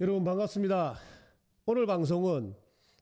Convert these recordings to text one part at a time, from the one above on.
여러분 반갑습니다. 오늘 방송은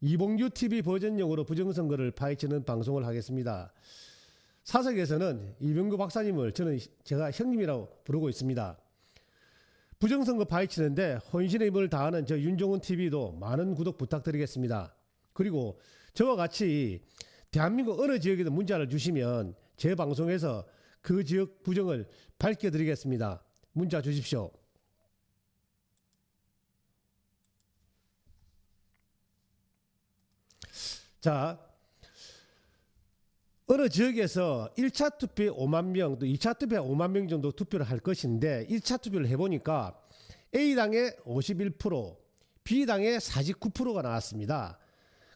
이봉규 TV 버전용으로 부정선거를 파헤치는 방송을 하겠습니다. 사석에서는 이봉규 박사님을 제가 형님이라고 부르고 있습니다. 부정선거 파헤치는데 혼신의 힘을 다하는 저 윤종훈 TV도 많은 구독 부탁드리겠습니다. 그리고 저와 같이 대한민국 어느 지역에도 문자를 주시면 제 방송에서 그 지역 부정을 밝혀드리겠습니다. 문자 주십시오. 자, 어느 지역에서 1차 투표에 5만 명, 또 2차 투표에 5만 명 정도 투표를 할 것인데 1차 투표를 해보니까 A당에 51%, B당에 49%가 나왔습니다.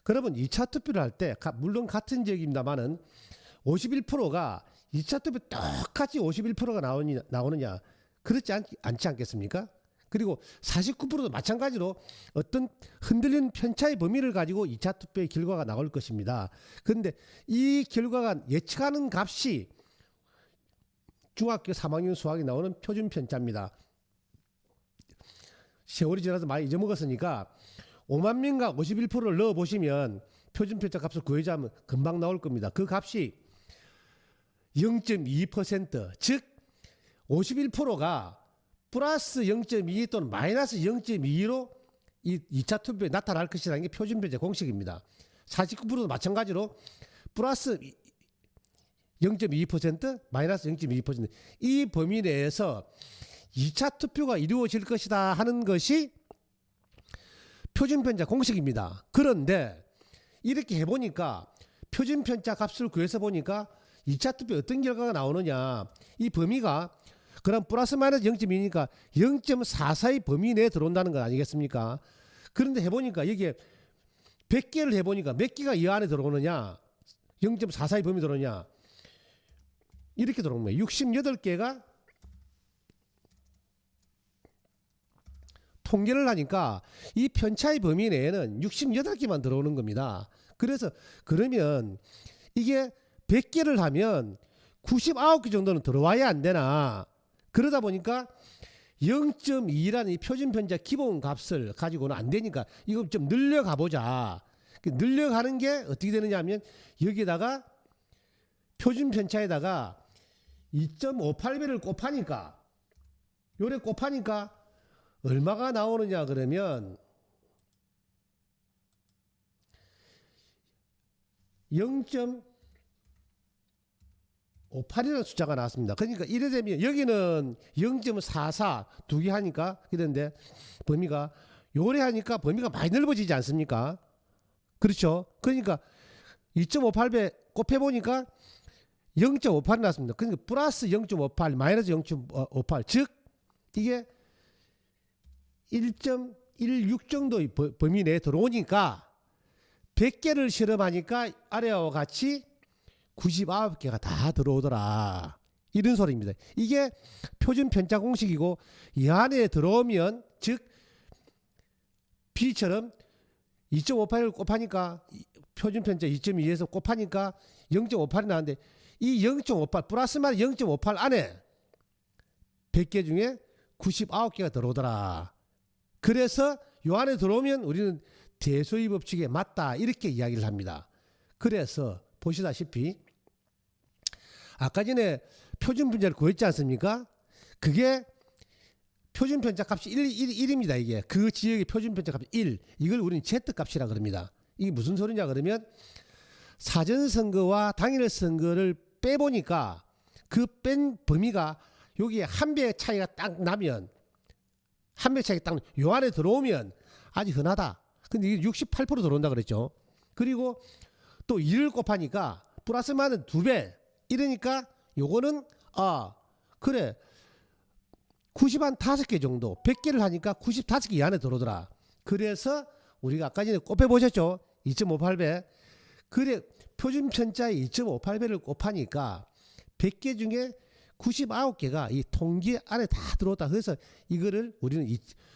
그러면 2차 투표를 할 때 물론 같은 지역입니다만은 51%가 2차 투표 똑같이 51%가 나오느냐 그렇지 않지 않겠습니까? 그리고 49%도 마찬가지로 어떤 흔들리는 편차의 범위를 가지고 2차 투표의 결과가 나올 것입니다. 그런데 이 결과가 예측하는 값이 중학교 3학년 수학에 나오는 표준 편차입니다. 세월이 지나서 많이 잊어먹었으니까 5만 명과 51%를 넣어보시면 표준 편차 값을 구해자면 금방 나올 겁니다. 그 값이 0.2%, 즉 51%가 플러스 0.2 또는 마이너스 0.2로 이 2차 투표에 나타날 것이라는 게 표준 편차 공식입니다. 49%도 마찬가지로 플러스 0.2% 마이너스 0.2% 이 범위 내에서 2차 투표가 이루어질 것이다 하는 것이 표준 편차 공식입니다. 그런데 이렇게 해보니까 표준 편차 값을 구해서 보니까 2차 투표에 어떤 결과가 나오느냐, 이 범위가 그럼 플러스 마이너스 0.2니까 0.44의 범위 내에 들어온다는 거 아니겠습니까? 그런데 해보니까 여기에 100개를 해보니까 몇 개가 이 안에 들어오느냐, 0.44의 범위 들어오느냐, 이렇게 들어오는 거예요. 68개가 통계를 하니까 이 편차의 범위 내에는 68개만 들어오는 겁니다. 그래서 그러면 이게 100개를 하면 99개 정도는 들어와야 안 되나? 그러다 보니까 0.2라는 이 표준 편차 기본 값을 가지고는 안 되니까 이거 좀 늘려가 보자. 늘려가는 게 어떻게 되느냐 하면 여기에다가 표준 편차에다가 2.58배를 곱하니까 요래 곱하니까 얼마가 나오느냐 그러면 0.58이라는 숫자가 나왔습니다. 그러니까 이래 되면 여기는 0.44 두 개 하니까 그런데 범위가 요래 하니까 범위가 많이 넓어지지 않습니까? 그렇죠? 그러니까 2.58배 곱해 보니까 0.58이 나왔습니다. 그러니까 플러스 0.58 마이너스 0.58 즉 이게 1.16 정도의 범위 내에 들어오니까 100개를 실험하니까 아래와 같이 99개가 다 들어오더라. 이런 소리입니다. 이게 표준 편차 공식이고 이 안에 들어오면 즉 B처럼 2.58을 곱하니까 표준 편차 2.2에서 곱하니까 0.58이 나왔는데 이 0.58 플러스 마이너스 0.58 안에 100개 중에 99개가 들어오더라. 그래서 요 안에 들어오면 우리는 대소의 법칙에 맞다 이렇게 이야기를 합니다. 그래서 보시다시피 아까 전에 표준 편차를 구했지 않습니까? 그게 표준 편차 값이 1입니다. 이게 그 지역의 표준 편차 값이 1. 이걸 우리는 Z 값이라 그럽니다. 이게 무슨 소리냐 그러면 사전 선거와 당일 선거를 빼보니까 그 뺀 범위가 여기에 한 배 차이가 딱 나면 한 배 차이가 딱 요 안에 들어오면 아주 흔하다. 근데 이게 68% 들어온다 그랬죠. 그리고 또 2를 곱하니까 플러스 마이너스 2배 이러니까 요거는 그래 95개 정도 100개를 하니까 95개 이 안에 들어오더라. 그래서 우리가 아까 전에 곱해보셨죠. 2.58배 그래 표준 편차에 2.58배를 곱하니까 100개 중에 99개가 이 통계 안에 다 들어왔다. 그래서 이거를 우리는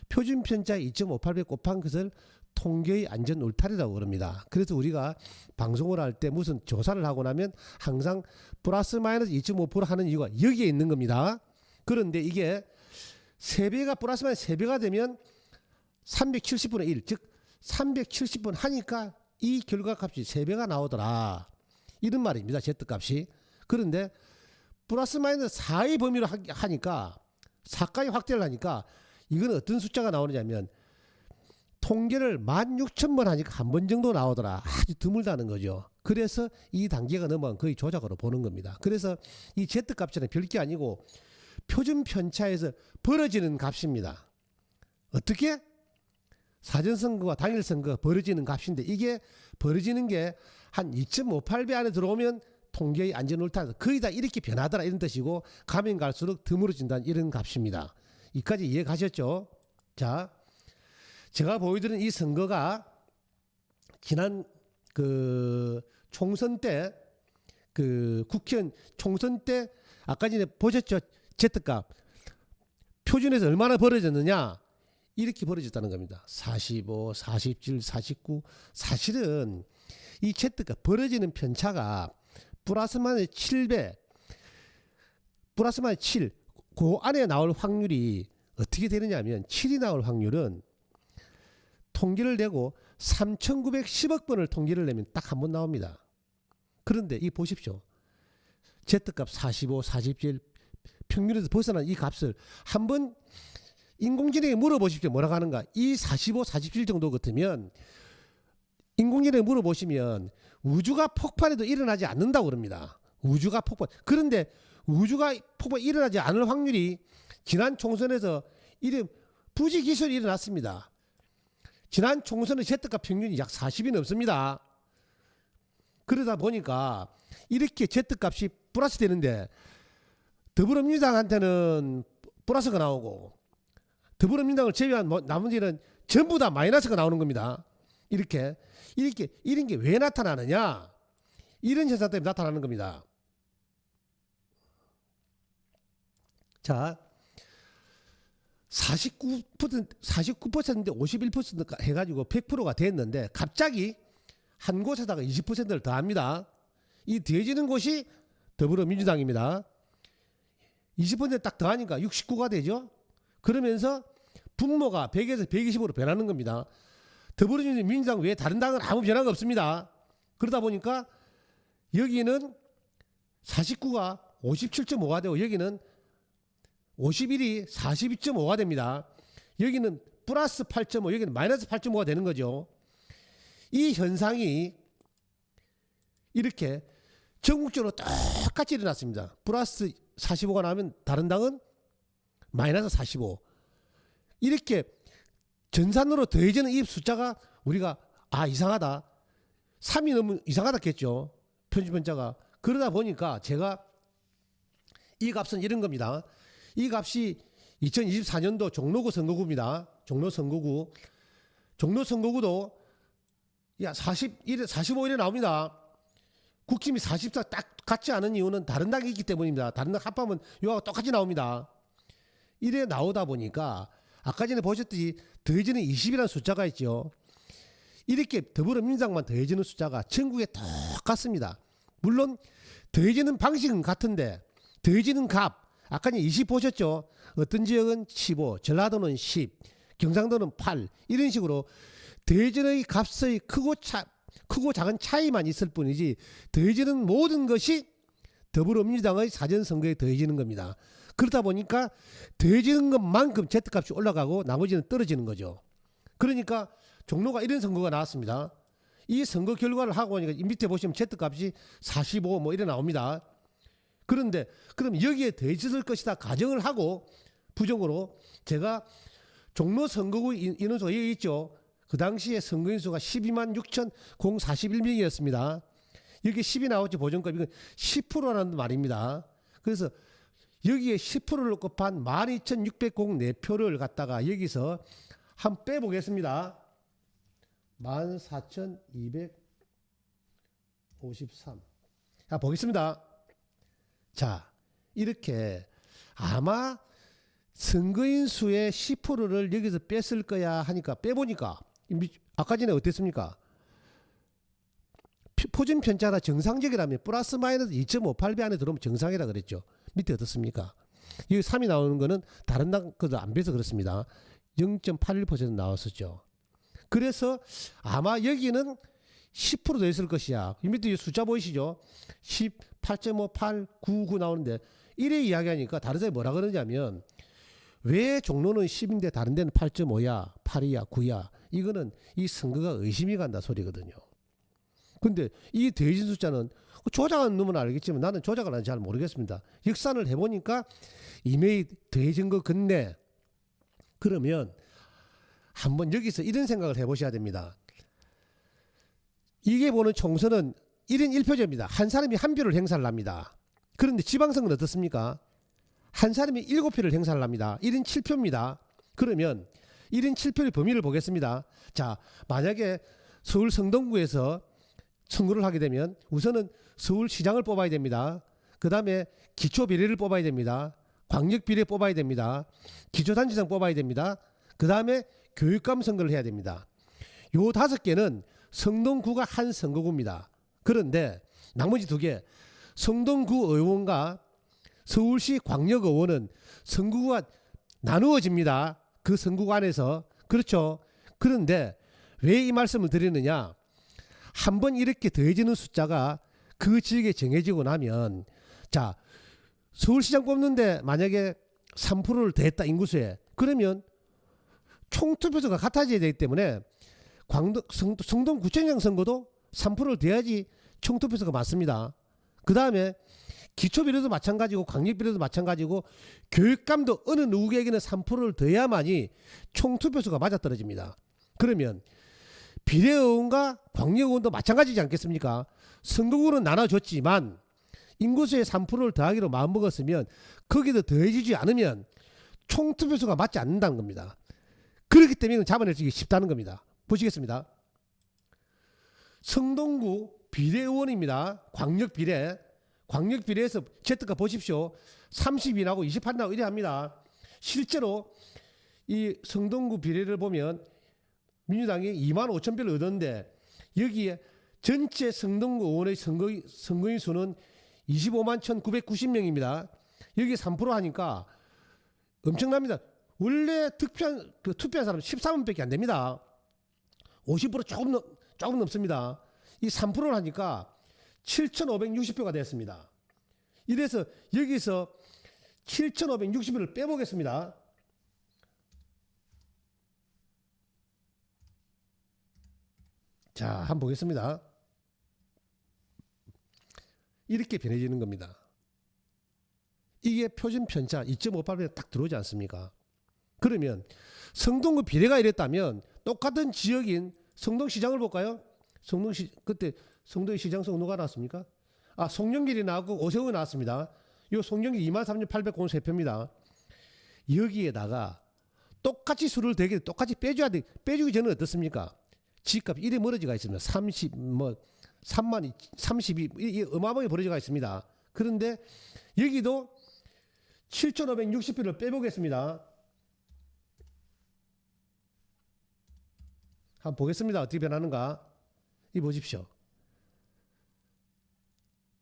표준 편차 2.58배 곱한 것을 통계의 안전 울타리라고 그럽니다. 그래서 우리가 방송을 할 때 무슨 조사를 하고 나면 항상 플러스 마이너스 2.5% 하는 이유가 여기에 있는 겁니다. 그런데 이게 3배가 플러스 마이너스 3배가 되면 370분의 1, 즉 370분 하니까 이 결과값이 3배가 나오더라. 이런 말입니다. Z값이. 그런데 플러스 마이너스 4의 범위로 하니까 4까지 확대를 하니까 이건 어떤 숫자가 나오느냐면 통계를 16,000번 하니까 한 번 정도 나오더라. 아주 드물다는 거죠. 그래서 이 단계가 넘어간 거의 조작으로 보는 겁니다. 그래서 이 Z값은 별게 아니고 표준 편차에서 벌어지는 값입니다. 어떻게? 사전선거와 당일선거 벌어지는 값인데 이게 벌어지는 게 한 2.58배 안에 들어오면 통계의 안전울타에서 거의 다 이렇게 변하더라 이런 뜻이고 가면 갈수록 드물어진다는 이런 값입니다. 이까지 이해 가셨죠? 자, 제가 보여드린 이 선거가 지난 그 총선 때 그 국회의원 총선 때 아까 전에 보셨죠? Z값 표준에서 얼마나 벌어졌느냐 이렇게 벌어졌다는 겁니다. 45, 47, 49 사실은 이 Z값 벌어지는 편차가 플러스 마이너스 7배 플러스 마이너스 7 그 안에 나올 확률이 어떻게 되느냐 하면 7이 나올 확률은 통계를 내고 3,910억 번을 통계를 내면 딱 한 번 나옵니다. 그런데 이 보십시오. Z값 45, 47 평균에서 벗어난 이 값을 한번 인공지능에 물어보십시오. 뭐라고 하는가. 이 45, 47 정도 같으면 인공지능에 물어보시면 우주가 폭발해도 일어나지 않는다고 그럽니다. 우주가 폭발. 그런데 우주가 폭발 일어나지 않을 확률이 지난 총선에서 이래 부지기술이 일어났습니다. 지난 총선의 Z값 평균이 약 40이 넘습니다. 그러다 보니까 이렇게 Z값이 플러스 되는데 더불어민주당한테는 플러스가 나오고 더불어민주당을 제외한 나머지는 전부 다 마이너스가 나오는 겁니다. 이런 게 왜 나타나느냐? 이런 현상 때문에 나타나는 겁니다. 자, 49%인데 51% 해가지고 100%가 됐는데 갑자기 한 곳에다가 20%를 더합니다. 이 더해지는 곳이 더불어민주당입니다. 20% 딱 더하니까 69가 되죠. 그러면서 분모가 100에서 120으로 변하는 겁니다. 더불어민주당 외에 다른 당은 아무 변화가 없습니다. 그러다 보니까 여기는 49가 57.5가 되고 여기는 51이 42.5가 됩니다. 여기는 플러스 8.5 여기는 마이너스 8.5가 되는 거죠. 이 현상이 이렇게 전국적으로 똑같이 일어났습니다. 플러스 45가 나오면 다른 당은 마이너스 45 이렇게 전산으로 더해지는 이 숫자가 우리가 이상하다 3이 너무 이상하다겠죠. 편집편자가. 그러다 보니까 제가 이 값은 이런 겁니다. 이 값이 2024년도 종로구 선거구입니다. 종로 선거구도 41에 45일에 나옵니다. 국힘이 44 딱 같지 않은 이유는 다른 당이 있기 때문입니다. 다른 당 합하면 이거하고 똑같이 나옵니다. 이래 나오다 보니까 아까 전에 보셨듯이 더해지는 20이라는 숫자가 있죠. 이렇게 더불어민주당만 더해지는 숫자가 전국에 똑같습니다. 물론 더해지는 방식은 같은데 더해지는 값 아까 20 보셨죠. 어떤 지역은 15, 전라도는 10, 경상도는 8 이런 식으로 더해지는 값의 크고 작은 차이만 있을 뿐이지 더해지는 모든 것이 더불어민주당의 사전선거에 더해지는 겁니다. 그러다 보니까 더해지는 것만큼 Z값이 올라가고 나머지는 떨어지는 거죠. 그러니까 종로가 이런 선거가 나왔습니다. 이 선거 결과를 하고 보니까 밑에 보시면 Z값이 45 뭐 이래 나옵니다. 그런데 그럼 여기에 더해졌을 것이다 가정을 하고 부정으로 제가 종로 선거구 인원수가 여기 있죠. 그 당시에 선거인수가 12만 6,041명이었습니다. 여기 10이 나왔죠. 보정값. 이건 10%라는 말입니다. 그래서 여기에 10%를 곱한 12,604표를 갖다가 여기서 한번 빼보겠습니다. 14,253. 자, 보겠습니다. 자, 이렇게 아마 선거인 수의 10%를 여기서 뺐을 거야 하니까 빼보니까 아까 전에 어땠습니까? 표준 편차가 정상적이라면 플러스 마이너스 2.58배 안에 들어오면 정상이라 그랬죠. 밑에 어떻습니까? 여기 3이 나오는 거는 다른 당 거도 안 빼서 그렇습니다. 0.81% 나왔었죠. 그래서 아마 여기는 10%더 있을 것이야. 이 밑에 숫자 보이시죠? 10, 8.5, 8, 9, 9 나오는데 이래 이야기하니까 다른 사람이 뭐라 그러냐면 왜 종로는 10인데 다른 데는 8.5야, 8이야, 9야. 이거는 이 선거가 의심이 간다 소리거든요. 근데 이 더해진 숫자는 조작한 놈은 알겠지만 나는 조작을 하는지 잘 모르겠습니다. 역산을 해보니까 이메일 더해진 거 같네. 그러면 한번 여기서 이런 생각을 해보셔야 됩니다. 이게 보는 총선은 1인 1표제입니다. 한 사람이 한 표를 행사를 합니다. 그런데 지방선거는 어떻습니까? 한 사람이 7표를 행사를 합니다. 1인 7표입니다. 그러면 1인 7표의 범위를 보겠습니다. 자, 만약에 서울 성동구에서 선거를 하게 되면 우선은 서울시장을 뽑아야 됩니다. 그 다음에 기초비례를 뽑아야 됩니다. 광역비례 뽑아야 됩니다. 기초단체장 뽑아야 됩니다. 그 다음에 교육감 선거를 해야 됩니다. 요 5개는 성동구가 한 선거구입니다. 그런데 나머지 2개 성동구 의원과 서울시 광역의원은 선거구가 나누어집니다. 그 선거구 안에서. 그렇죠. 그런데 왜 이 말씀을 드리느냐. 한번 이렇게 더해지는 숫자가 그 지역에 정해지고 나면 자 서울시장 뽑는데 만약에 3%를 더했다 인구수에 그러면 총투표수가 같아져야 되기 때문에 성동구청장 선거도 3%를 더해야지 총투표수가 맞습니다. 그 다음에 기초비례도 마찬가지고 광역비례도 마찬가지고 교육감도 어느 누구에게는 3%를 더해야만이 총투표수가 맞아떨어집니다. 그러면 비례의원과 광역의원도 마찬가지지 않겠습니까? 선거구는 나눠줬지만 인구수의 3%를 더하기로 마음먹었으면 거기도 더해지지 않으면 총투표수가 맞지 않는다는 겁니다. 그렇기 때문에 잡아내기 쉽다는 겁니다. 보시겠습니다. 성동구 비례의원입니다. 광역비례. 광역비례에서 Z가 보십시오. 32 나오고 28 나오고 이래 합니다. 실제로 이 성동구 비례를 보면 민주당이 2만 5천 표를 얻었는데 여기에 전체 성동구 의원의 선거인 수는 25만 1,990명입니다. 여기 3% 하니까 엄청납니다. 원래 투표한 사람은 13만 밖에 안 됩니다. 50% 조금 넘습니다. 이 3%를 하니까 7,560표가 됐습니다. 이래서 여기서 7,560표를 빼보겠습니다. 자, 한번 보겠습니다. 이렇게 변해지는 겁니다. 이게 표준 편차 2.58에 딱 들어오지 않습니까? 그러면 성동구 비례가 이랬다면 똑같은 지역인 성동시장을 볼까요? 그때 성동시장 선거 누가 나왔습니까? 송영길이 나왔고 오세훈이 나왔습니다. 이 송영길 23,893표입니다. 여기에다가 똑같이 수를 대게 똑같이 빼줘야 돼. 빼주기 전에 어떻습니까? 집값 이래 멀어지가 있습니다. 3만 32 이 어마어마하게 벌어지가 있습니다. 그런데 여기도 7,560표를 빼보겠습니다. 한번 보겠습니다. 어떻게 변하는가. 이 보십시오.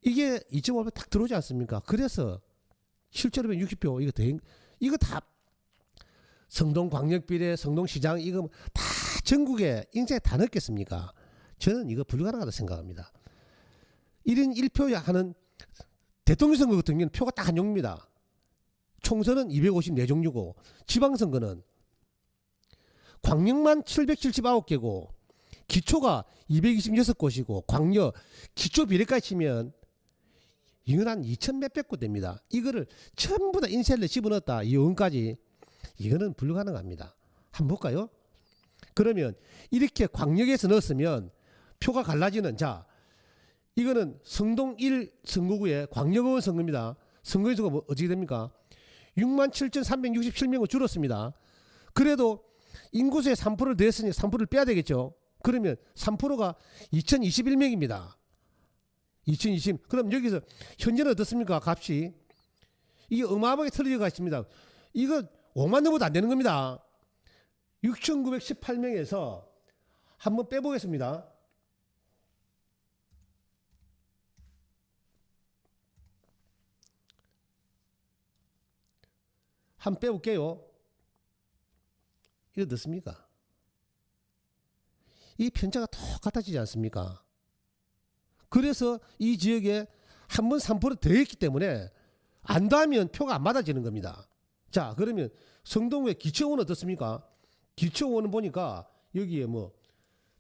이게 2.5배 딱 들어오지 않습니까? 그래서 7,560표 이거 다 성동광역비례, 성동시장 이거 다 전국에 인쇄 다 넣겠습니까? 저는 이거 불가능하다 생각합니다. 1인 1표 하는 대통령 선거 같은 경우는 표가 딱 한 종류입니다. 총선은 254종류고 지방선거는 광역만 779개고 기초가 226곳이고 광역 기초 비례까지 치면 이건 한 2천 몇백 곳 됩니다. 이거를 전부 다 인쇄를 집어넣었다. 이 의원까지. 이거는 불가능합니다. 한번 볼까요? 그러면 이렇게 광역에서 넣었으면 표가 갈라지는 자 이거는 성동 1 선거구의 광역의원 선거입니다. 선거인 수가 어떻게 됩니까? 67,367명으로 줄었습니다. 그래도 인구수의 3%를 더했으니 3%를 빼야 되겠죠. 그러면 3%가 2,021명입니다. 2020. 그럼 여기서 현재는 어떻습니까? 값이. 이게 어마어마하게 틀어져가 있습니다. 이거 5만 명보다 안 되는 겁니다. 6,918명에서 한번 빼보겠습니다. 한번 빼볼게요. 이거 어떻습니까? 이 편차가 똑같아지지 않습니까? 그래서 이 지역에 한 번 3% 더 했기 때문에 안 더하면 표가 안 받아지는 겁니다. 자, 그러면 성동구의 기초원은 어떻습니까? 기초원은 보니까 여기에 뭐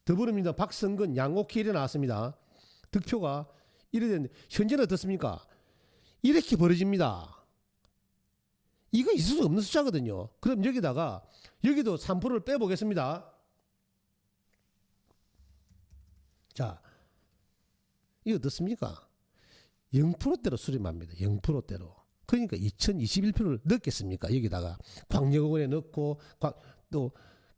더불어민주당 박성근, 양옥희 이래 나왔습니다. 득표가 이래 됐는데 현재는 어떻습니까? 이렇게 벌어집니다. 이거 있을 수 없는 숫자거든요. 그럼 여기다가 여기도 3%를 빼보겠습니다. 자, 이거 어떻습니까? 0%대로 수렴합니다. 0%대로. 그러니까 2021표를 넣겠습니까? 여기다가 광역원에 넣고 또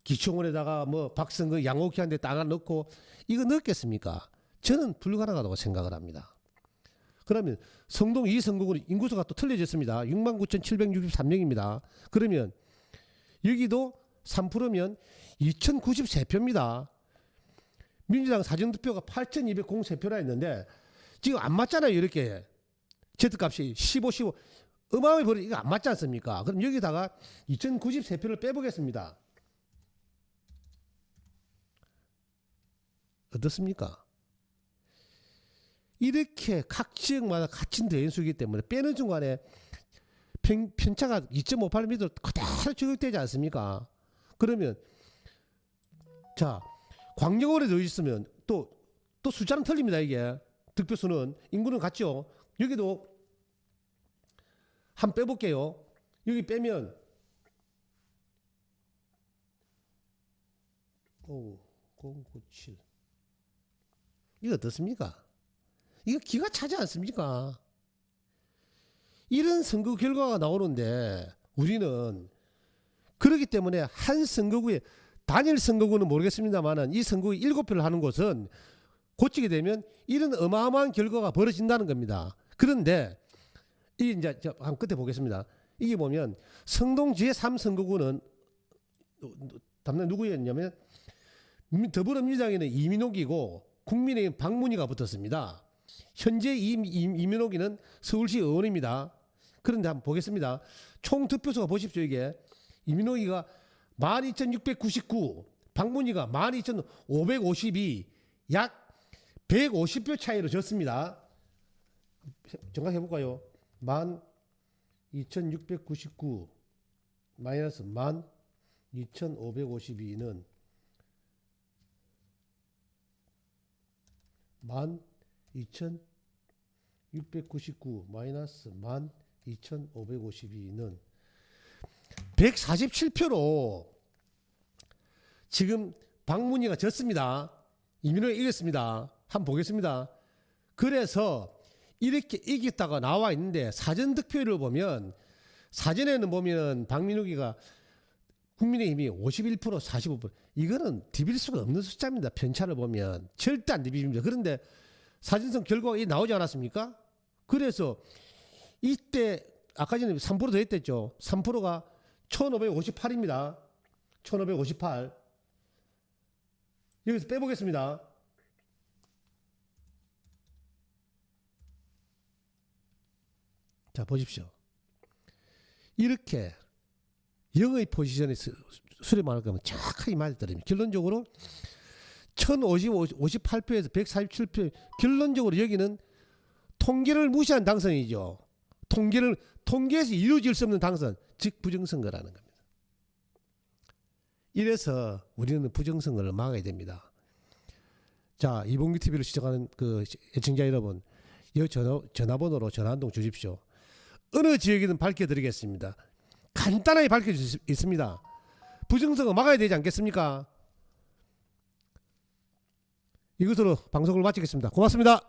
기초원에다가 뭐 박성근, 양옥희한테 땅 넣고 이거 넣겠습니까? 저는 불가능하다고 생각을 합니다. 그러면 성동 2선거구는 인구수가 또 틀려졌습니다. 69,763명입니다. 그러면 여기도 3%면 2,093표입니다. 민주당 사전투표가 8,203표라 했는데 지금 안 맞잖아요. 이렇게 Z값이 15, 15 어마어마하게 벌어 이거 안 맞지 않습니까? 그럼 여기다가 2,093표를 빼보겠습니다. 어떻습니까? 이렇게 각 지역마다 갇힌 대인수이기 때문에 빼는 중간에 편차가 2.58m 그대로 적용되지 않습니까? 그러면 자 광역원에 더 있으면 또 숫자는 틀립니다. 이게 득표수는 인구는 같죠. 여기도 한 빼볼게요. 여기 빼면 097 이거 어떻습니까? 이거 기가 차지 않습니까? 이런 선거 결과가 나오는데 우리는 그렇기 때문에 한 선거구에 단일 선거구는 모르겠습니다만은 이 선거구 7표를 하는 곳은 고치게 되면 이런 어마어마한 결과가 벌어진다는 겁니다. 그런데 이게 이제 한 끝에 보겠습니다. 이게 보면 성동 제3선거구는 담당 누구였냐면 더불어민주당에는 이민옥이고 국민의힘 박문희가 붙었습니다. 현재 이민옥이는 서울시 의원입니다. 그런데 한번 보겠습니다. 총 득표수가 보십시오. 이게 이민옥이가 12,699, 박문희가 12,552, 약 150표 차이로 졌습니다. 정확해볼까요? 12,699 마이너스 12,552는 12,699 마이너스 12,552는 147표로 지금 박문희가 졌습니다. 이민호가 이겼습니다. 한번 보겠습니다. 그래서 이렇게 이겼다가 나와 있는데 사전 득표율을 보면 사전에는 보면 박민욱이가 국민의힘이 51% 45% 이거는 디빌 수가 없는 숫자입니다. 편차를 보면 절대 안 디비집니다. 그런데 사전선 결과가 나오지 않았습니까? 그래서 이때 아까 전에 3% 더 했댔죠. 3%가 1558입니다. 1558 여기서 빼보겠습니다. 자 보십시오. 이렇게 영의 포지션에 수렴할 거면 정확하게 맞아떨어집니다. 결론적으로 1058표에서 147표 결론적으로 여기는 통계를 무시한 당선이죠. 통계에서 이루어질 수 없는 당선, 즉 부정선거라는 겁니다. 이래서 우리는 부정선거를 막아야 됩니다. 자, 이봉규 TV를 시청하는 그 애청자 여러분, 이 전화번호로 전화 한 통 주십시오. 어느 지역이든 밝혀드리겠습니다. 간단하게 밝혀줄 수 있습니다. 부정선거 막아야 되지 않겠습니까? 이것으로 방송을 마치겠습니다. 고맙습니다.